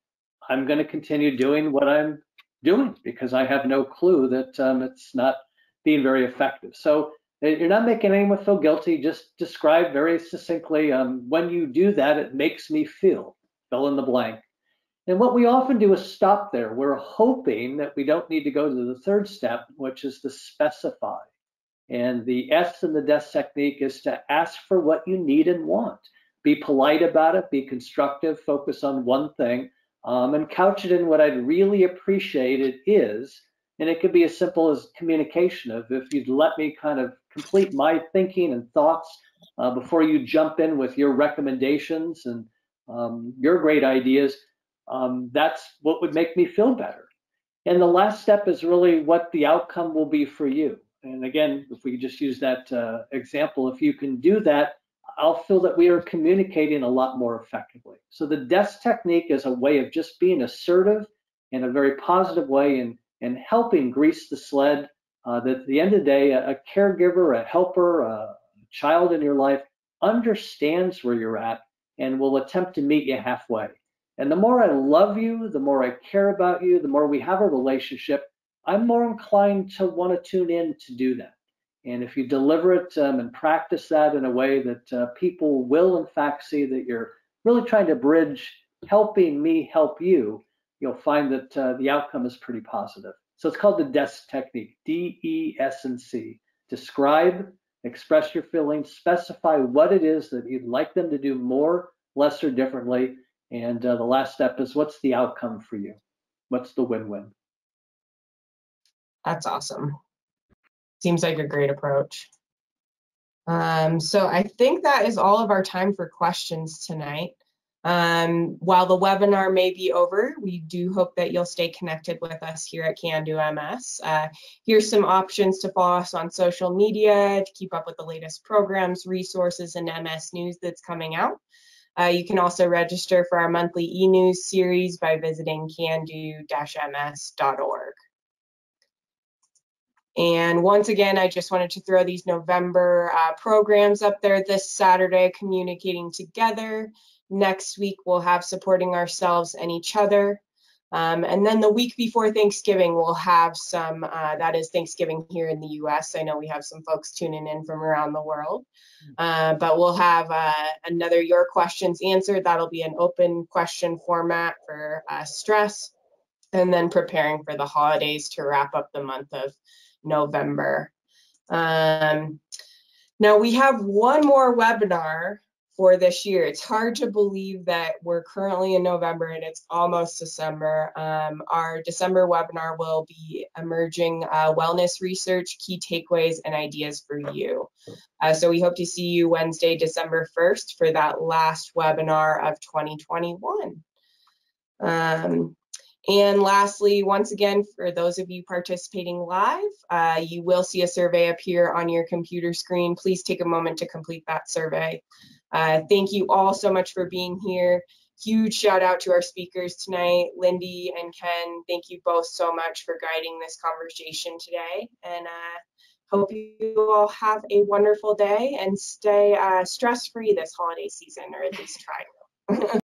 I'm going to continue doing what I'm doing because I have no clue that it's not being very effective. So you're not making anyone feel guilty. Just describe very succinctly, when you do that, it makes me feel. Fill in the blank. And what we often do is stop there. We're hoping that we don't need to go to the third step, which is to specify. And the S in the DESC technique is to ask for what you need and want. Be polite about it, be constructive, focus on one thing, and couch it in what I'd really appreciate it is. And it could be as simple as communication of, if you'd let me kind of complete my thinking and thoughts before you jump in with your recommendations and your great ideas, that's what would make me feel better. And the last step is really what the outcome will be for you. And again, if we just use that example, if you can do that, I'll feel that we are communicating a lot more effectively. So the DESC technique is a way of just being assertive in a very positive way and helping grease the sled that at the end of the day, a caregiver, a helper, a child in your life understands where you're at and will attempt to meet you halfway. And the more I love you, the more I care about you, the more we have a relationship, I'm more inclined to want to tune in to do that. And if you deliver it and practice that in a way that people will in fact see that you're really trying to bridge helping me help you, you'll find that the outcome is pretty positive. So it's called the DESC technique, D, E, S, and C. Describe, express your feelings, specify what it is that you'd like them to do more, less, or differently. And the last step is, what's the outcome for you? What's the win-win? That's awesome. Seems like a great approach. So I think that is all of our time for questions tonight. While the webinar may be over, we do hope that you'll stay connected with us here at Can Do MS. Here's some options to follow us on social media to keep up with the latest programs, resources, and MS news that's coming out. You can also register for our monthly e-news series by visiting cando-ms.org. And once again, I just wanted to throw these November programs up there. This Saturday, Communicating Together. Next week, we'll have Supporting Ourselves and Each Other. And then the week before Thanksgiving, we'll have some, that is Thanksgiving here in the US. I know we have some folks tuning in from around the world. But we'll have another Your Questions Answered. That'll be an open question format for stress. And then preparing for the holidays to wrap up the month of November. Now we have one more webinar for this year. It's hard to believe that we're currently in November and it's almost December. Our December webinar will be Emerging Wellness Research, Key Takeaways and Ideas for You. So we hope to see you Wednesday, December 1st for that last webinar of 2021. And lastly, once again, for those of you participating live, you will see a survey appear on your computer screen. Please take a moment to complete that survey. Thank you all so much for being here. Huge shout out to our speakers tonight, Lindie and Ken. Thank you both so much for guiding this conversation today. And hope you all have a wonderful day and stay stress-free this holiday season, or at least try to.